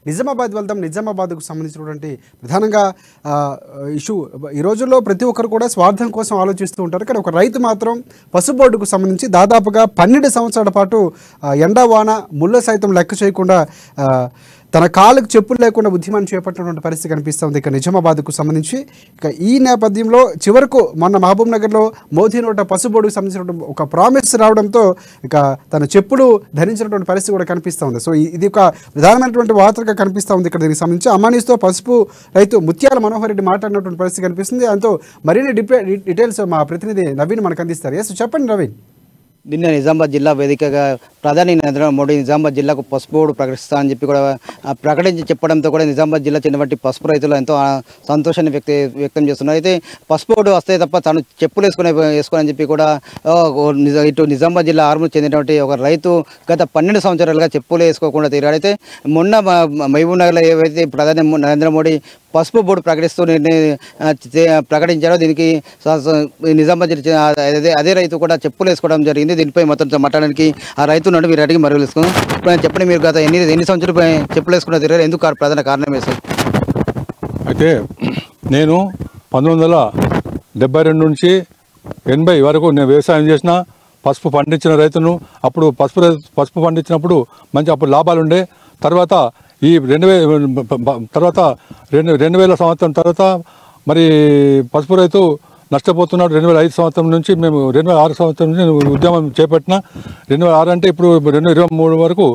నిజామాబాద్ వెళ్దాం. నిజామాబాద్కు సంబంధించినటువంటి ప్రధానంగా ఇష్యూ ఈ రోజుల్లో ప్రతి ఒక్కరు కూడా స్వార్థం కోసం ఆలోచిస్తూ ఉంటారు. కానీ ఒక రైతు మాత్రం పసుపు బోర్డుకు సంబంధించి దాదాపుగా 12 సంవత్సరాల పాటు ఎండా వాన ముళ్ళ సైతం లెక్క చేయకుండా తన కాళ్ళకు చెప్పులు లేకుండా ఉద్యమాన్ని చేపట్టినటువంటి పరిస్థితి కనిపిస్తుంది ఇక నిజామాబాద్కు సంబంధించి. ఇక ఈ నేపథ్యంలో చివరకు మొన్న మహబూబ్ నగర్లో మోదీ నోట పసుపు బోర్డుకు సంబంధించినటువంటి ఒక ప్రామిస్ రావడంతో ఇక తన చెప్పులు ధరించినటువంటి పరిస్థితి కూడా కనిపిస్తూ ఉంది. సో ఇది ఒక ప్రధానమైనటువంటి వార్తగా కనిపిస్తూ ఉంది. ఇక్కడ దీనికి సంబంధించి అమ్మానీస్తో పసుపు రైతు ముత్యాల మనోహర్ రెడ్డి మాట్లాడినటువంటి పరిస్థితి కనిపిస్తుంది. దాంతో మరిన్ని డీటెయిల్స్ మా ప్రతినిధి నవీన్ మనకు అందిస్తారు. ఎస్ చెప్పండి నవీన్. నిన్న నిజామాబాద్ జిల్లా వేదికగా ప్రధాని నరేంద్ర మోడీ నిజామాబాద్ జిల్లాకు పసుపు బోర్డు ప్రకటిస్తానని చెప్పి కూడా ప్రకటించి చెప్పడంతో కూడా నిజామాబాద్ జిల్లా చెందినటువంటి పసుపు రైతులు ఎంతో సంతోషాన్ని వ్యక్తం చేస్తున్నారు. అయితే పసుపు బోర్డు వస్తే తప్ప తను చెప్పులు వేసుకోనని చెప్పి కూడా ఇటు నిజామాబాద్ జిల్లా ఆర్మూర్ చెందినటువంటి ఒక రైతు గత 12 సంవత్సరాలుగా చెప్పులు వేసుకోకుండా తిరిగాడు. అయితే మొన్న మహబూబ్ నగర్లో ఏవైతే ప్రధాని నరేంద్ర మోడీ పసుపు బోర్డు ప్రకటించారో దీనికి నిజామాబాద్ జిల్లా అదే రైతు కూడా చెప్పులు వేసుకోవడం జరిగింది. దీనిపై మొత్తం మాట్లాడడానికి ఆ రైతు నుండి మీరు అడిగి మరుగులు వేసుకుని చెప్పండి, మీరు గత ఎన్ని సంవత్సరాలు చెప్పులు వేసుకున్న తిరిగారు, ఎందుకు ప్రధాన కారణం వేసారు? అయితే నేను 1972 నుంచి 80 వరకు నేను వ్యవసాయం చేసిన, పసుపు పండించిన రైతును. అప్పుడు పసుపు పండించినప్పుడు మంచి అప్పుడు లాభాలు ఉండే. తర్వాత ఈ 2000 సంవత్సరం తర్వాత మరి పసుపు రైతు నష్టపోతున్నాడు. 2005 సంవత్సరం నుంచి మేము 2006 సంవత్సరం నుంచి ఉద్యమం చేపట్టిన. 2006 అంటే ఇప్పుడు 2023 వరకు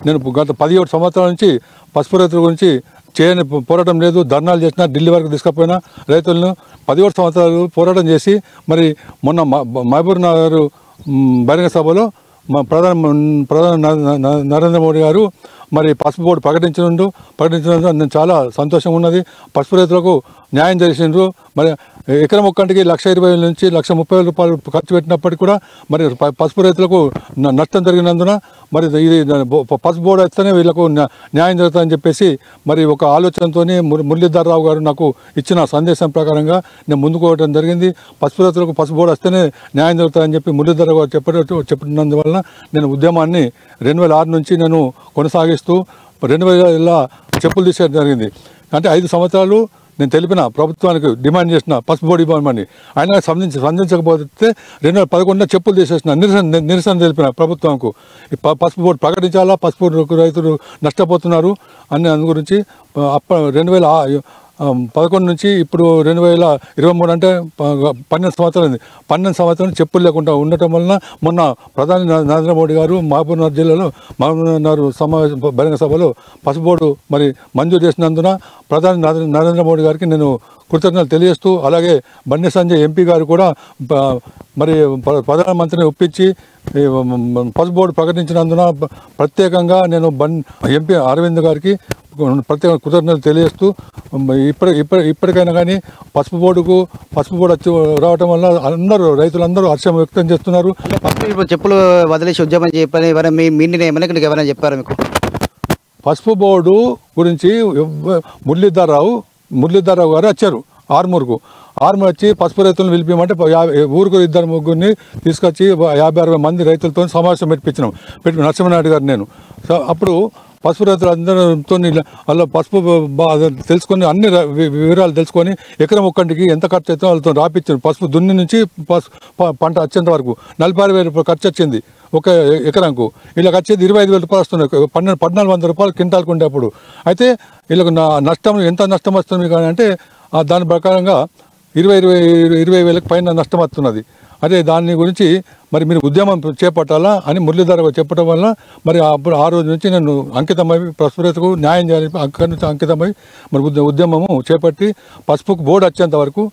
నేను గత 17 సంవత్సరాల నుంచి పసుపు రైతుల గురించి చేయని పోరాటం లేదు. ధర్నాలు చేసిన, ఢిల్లీ వరకు తీసుకుపోయినా రైతులను 17 సంవత్సరాలు పోరాటం చేసి మరి మొన్న మహబూబ్ నగర్ బహిరంగ సభలో ప్రధాని నరేంద్ర మోడీ గారు మరి పసుపు బోర్డు ప్రకటించినందుకు నేను చాలా సంతోషంగా ఉన్నది. పసుపు రైతులకు న్యాయం చేసిండ్రు. మరి ఎకరం ఒక్కంటికి 1,20,000 నుంచి 1,30,000 రూపాయలు ఖర్చు పెట్టినప్పటికీ కూడా మరి పసుపు రైతులకు నష్టం జరిగినందున మరి ఇది పసుపు బోర్డు వస్తేనే వీళ్ళకు న్యాయం జరుగుతుందని చెప్పేసి మరి ఒక ఆలోచనతో మురళీధర్ రావు గారు నాకు ఇచ్చిన సందేశం ప్రకారంగా నేను ముందుకోవడం జరిగింది. పసుపు రైతులకు పసుపు బోర్డు వస్తేనే న్యాయం జరుగుతుందని చెప్పి మురళీధర్ రావు గారు చెప్పినందువల్ల నేను ఉద్యమాన్ని 2006 నుంచి నేను కొనసాగిస్తూ 2000 చెప్పులు తీసేయడం జరిగింది. అంటే 5 సంవత్సరాలు నేను తెలిపిన ప్రభుత్వానికి డిమాండ్ చేసిన పసుపు బోర్డు ఇవ్వమని. ఆయన స్పందించకపోతే 2011 చెప్పులు తీసేసిన నిరసన తెలిపిన ప్రభుత్వంకు పసుపు బోర్డు ప్రకటించాలా, పసుపు రైతులు నష్టపోతున్నారు అని అందు గురించి 2011 నుంచి ఇప్పుడు 2023 అంటే 12 సంవత్సరాలు 12 సంవత్సరాలు చెప్పులు లేకుండా ఉండటం వలన మొన్న ప్రధాని నరేంద్ర మోడీ గారు మహబూబ్ నగర్ జిల్లాలో మహబూబ్ నగర్ బహిరంగ సభలో పసుపు బోర్డు మరి మంజూరు చేసినందున ప్రధాని నరేంద్ర మోడీ గారికి నేను కృతజ్ఞతలు తెలియజేస్తూ, అలాగే బండి సంజయ్ ఎంపీ గారు కూడా మరి ప్రధానమంత్రిని ఒప్పించి పసుపు బోర్డు ప్రకటించినందున ప్రత్యేకంగా నేను ఎంపీ అరవింద్ గారికి ప్రత్యేక కృతజ్ఞతలు తెలియజేస్తూ ఇప్పటికైనా కానీ పసుపు బోర్డు వచ్చి రావటం వల్ల రైతులందరూ హర్షం వ్యక్తం చేస్తున్నారు. చెప్పులు వదిలేసి ఉద్యమం చెప్పని ఎవరైనా చెప్పారు మీకు? పసుపు బోర్డు గురించి మురళీధర్ రావు గారు వచ్చారు ఆర్మూర్ వచ్చి పసుపు రైతులను పిలిపిమంటే ఊరికి 2-3 తీసుకొచ్చి 50-60 మంది రైతులతో సమావేశం పెట్టి నరసింహనాయుడు గారు నేను. అప్పుడు పసుపు రైతులు అందరితో వాళ్ళ పసుపు తెలుసుకొని అన్ని వివరాలు తెలుసుకొని ఎకరం ఒక్కంటికి ఎంత ఖర్చు అవుతుందో వాళ్ళతో రాపించారు. పసుపు దున్ని నుంచి పంట వచ్చేంత వరకు 46,000 రూపాయలు ఖర్చు వచ్చింది ఒక ఎకరంకు. వీళ్ళకి వచ్చేది 25,000 రూపాయలు వస్తున్నాయి. 1,400 రూపాయలు క్వింటాల్కు ఉండేప్పుడు. అయితే వీళ్ళకు నష్టం ఎంత నష్టం వస్తుంది కానీ అంటే దాని ప్రకారంగా 20,000 పైన నష్టం వస్తున్నది. అదే దాని గురించి మరి మీరు ఉద్యమం చేపట్టాలా అని మురళీధర్ చెప్పడం వల్ల మరి అప్పుడు ఆ రోజు నుంచి నేను అంకితమై పసుపు రైతుకు న్యాయం చేయాలి అక్కడి నుంచి అంకితమై మరి ఉద్యమము చేపట్టి పసుపుకు బోర్డు వచ్చేంత వరకు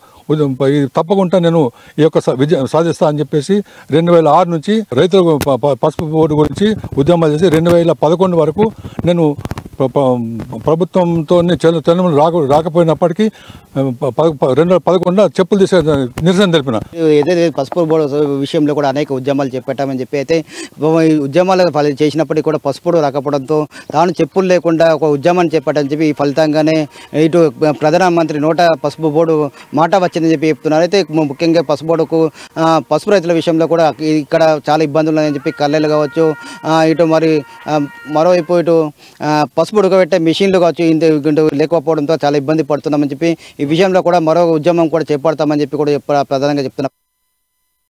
తప్పకుండా నేను ఈ యొక్క విజయం సాధిస్తా అని చెప్పేసి 2006 నుంచి రైతులకు పసుపు బోర్డు గురించి ఉద్యమాలు చేసి 2011 వరకు నేను ప్రభుత్వంతో చలనములు రాకపోయినప్పటికీ 2011 చెప్పులు తీసే నిరసన తెలిపిన. ఏదైతే పసుపు బోర్డు విషయంలో కూడా అనేక ఉద్యమాలు చేపట్టామని చెప్పి అయితే ఉద్యమాలు చేసినప్పటికీ కూడా పసుపు బోర్డు రాకపోవడంతో తాను చెప్పులు లేకుండా ఒక ఉద్యమాన్ని చేపట్టని చెప్పి ఫలితంగానే ఇటు ప్రధానమంత్రి నోట పసుపు బోర్డు మాట వచ్చిందని చెప్పి చెప్తున్నారు. అయితే ముఖ్యంగా పసుపు బోర్డుకు పసుపు రైతుల విషయంలో కూడా ఇక్కడ చాలా ఇబ్బందులు ఉన్నాయని చెప్పి కల్లెలు కావచ్చు, ఇటు మరి మరోవైపు ఇటు పసుపు ఉడకబెట్టే మిషన్లు కావచ్చు ఇంత లేకపోవడంతో చాలా ఇబ్బంది పడుతున్నామని చెప్పి ఈ విషయంలో కూడా మరో ఉద్యమం కూడా చేపడతామని చెప్పి కూడా ప్రధానంగా చెప్తున్నారు.